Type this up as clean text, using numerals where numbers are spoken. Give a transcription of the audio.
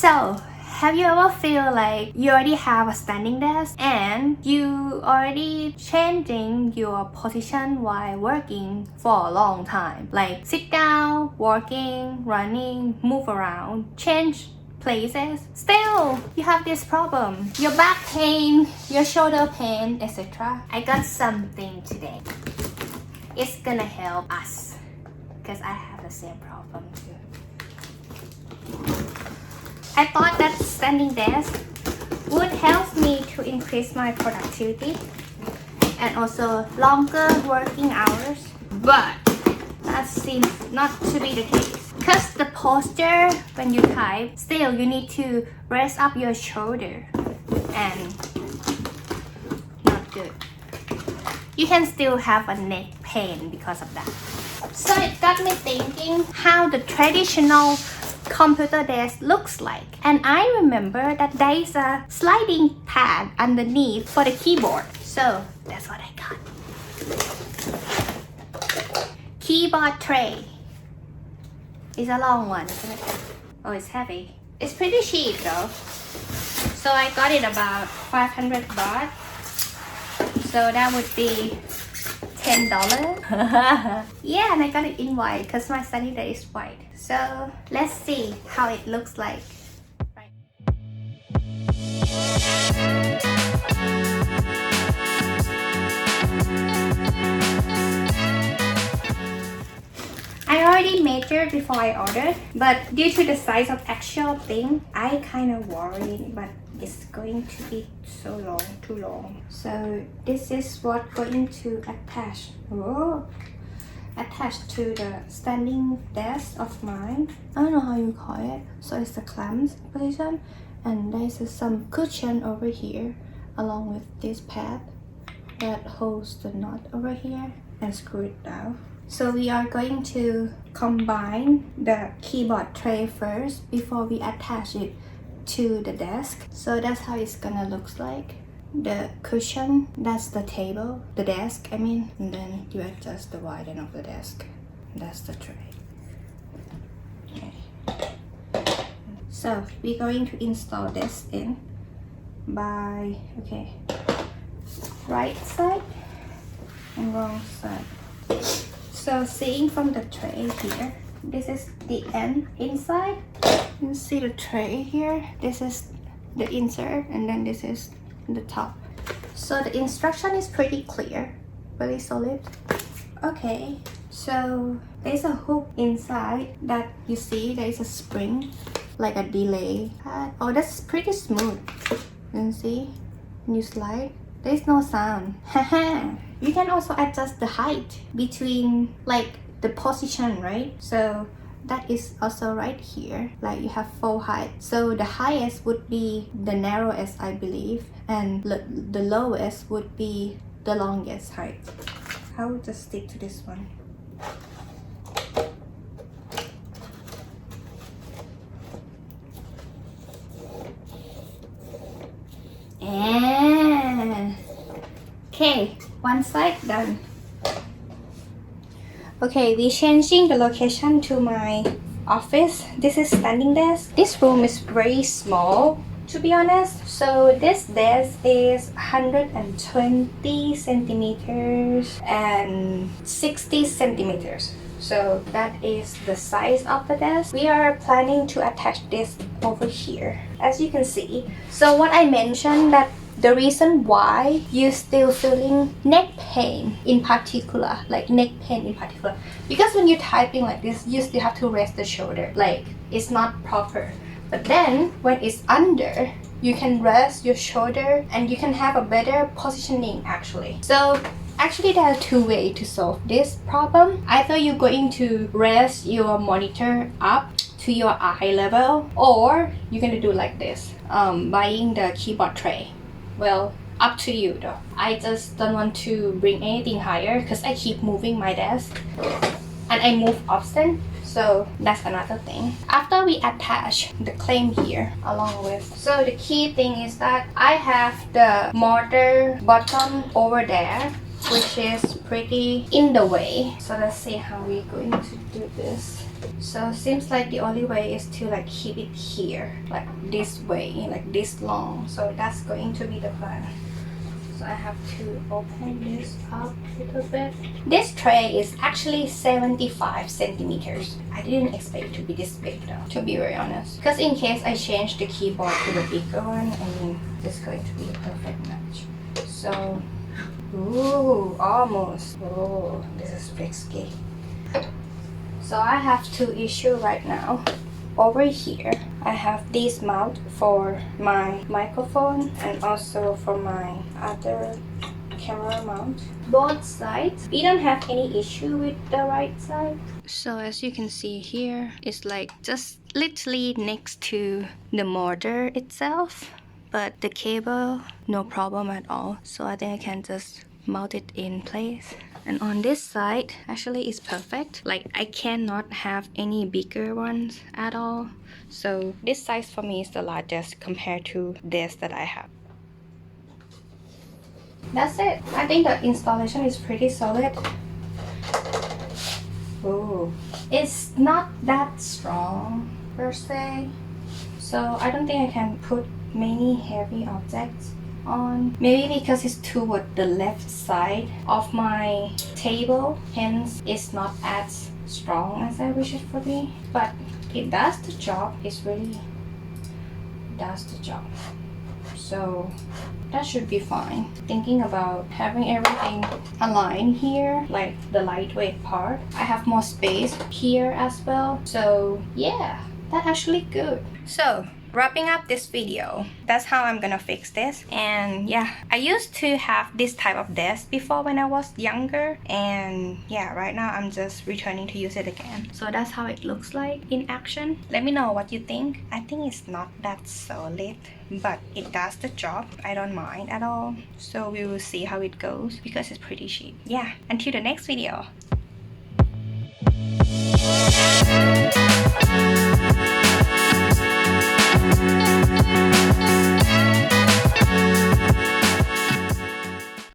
So, have you ever feel like you already have a standing desk and you already changing your position while working for a long time? Like sit down, walking, running, move around, change places. Still, you have this problem. Your back pain, your shoulder pain, etc. I got something today. It's gonna help us because I have the same problem too. I thought that standing desk would help me to increase my productivity and also longer working hours, but that seems not to be the case. Because the posture when you type, still you need to raise up your shoulder and not good. You can still have a neck pain because of that. So it got me thinking how the traditional computer desk looks like, and I remember that there is a sliding pad underneath for the keyboard, so that's what I got. Keyboard tray. It's a long one, isn't it? Oh, it's heavy. It's pretty cheap though, so I got it about 500 baht, so that would be $10. Yeah, and I got it in white because my standing desk is white. So let's see how it looks like. Right. I already measured before I ordered, but due to the size of actual thing, I kind of worried, but it's going to be so long, too long. So this is what going to attach. Oh, attached to the standing desk of mine. I don't know how you call it. So it's the clamp position, and there's some cushion over here along with this pad that holds the knot over here and screw it down. So we are going to combine the keyboard tray first before we attach it to the desk. So that's how it's gonna look like. The cushion, that's the table, the desk I mean, and then you adjust the widen of the desk. That's the tray. Okay. So we're going to install this in by, okay, right side and wrong side. So seeing from the tray here, this is the end inside. You can see the tray here. This is the insert, and then this is the top. So the instruction is pretty clear, really solid. Okay, so there's a hook inside that you see there is a spring, like a delay pad. Oh, that's pretty smooth. You can see when you slide, there's no sound. You can also adjust the height between like the position, right? So that is also right here, like you have 4 height. So the highest would be the narrowest, I believe, and the lowest would be the longest height. I will just stick to this one. And okay, one side done. Okay, we're changing the location to my office. This is standing desk. This room is very small, to be honest. So this desk is 120 centimeters and 60 centimeters. So that is the size of the desk. We are planning to attach this over here, as you can see. So what I mentioned, that the reason why you're still feeling neck pain in particular, like neck pain in particular, because when you're typing like this, you still have to rest the shoulder, like it's not proper. But then when it's under, you can rest your shoulder and you can have a better positioning actually. So actually there are 2 ways to solve this problem. Either you're going to raise your monitor up to your eye level, or you're gonna do like this, buying the keyboard tray. Well, up to you though. I just don't want to bring anything higher because I keep moving my desk and I move often, so that's another thing. After we attach the clamp here along with, so the key thing is that I have the motor button over there, which is pretty in the way. So let's see how we're going to do this. So seems like the only way is to like keep it here, like this way, like this long. So that's going to be the plan. So I have to open this up a little bit. This tray is actually 75 centimeters. I didn't expect it to be this big though, to be very honest. Because in case I change the keyboard to the bigger one, I mean, this is going to be a perfect match. So, ooh, almost. Oh, this is risky. So I have two issues right now. Over here, I have this mount for my microphone and also for my other camera mount. Both sides, we don't have any issue with the right side. So as you can see here, it's like just literally next to the motor itself, but the cable, no problem at all. So I think I can just mount it in place. And on this side, actually it's perfect. Like I cannot have any bigger ones at all. So this size for me is the largest compared to this that I have. That's it. I think the installation is pretty solid. Oh, it's not that strong per se. So I don't think I can put many heavy objects on. Maybe because it's toward the left side of my table, hence it's not as strong as I wish it for me. But it does the job. It really does the job. So that should be fine. Thinking about having everything aligned here, like the lightweight part. I have more space here as well. So yeah, that's actually good. So wrapping up this video, that's how I'm gonna fix this. And yeah, I used to have this type of desk before when I was younger, and yeah, right now I'm just returning to use it again. So that's how it looks like in action. Let me know what you think. I think it's not that solid, but it does the job. I don't mind at all. So we will see how it goes because it's pretty cheap. Yeah, until the next video,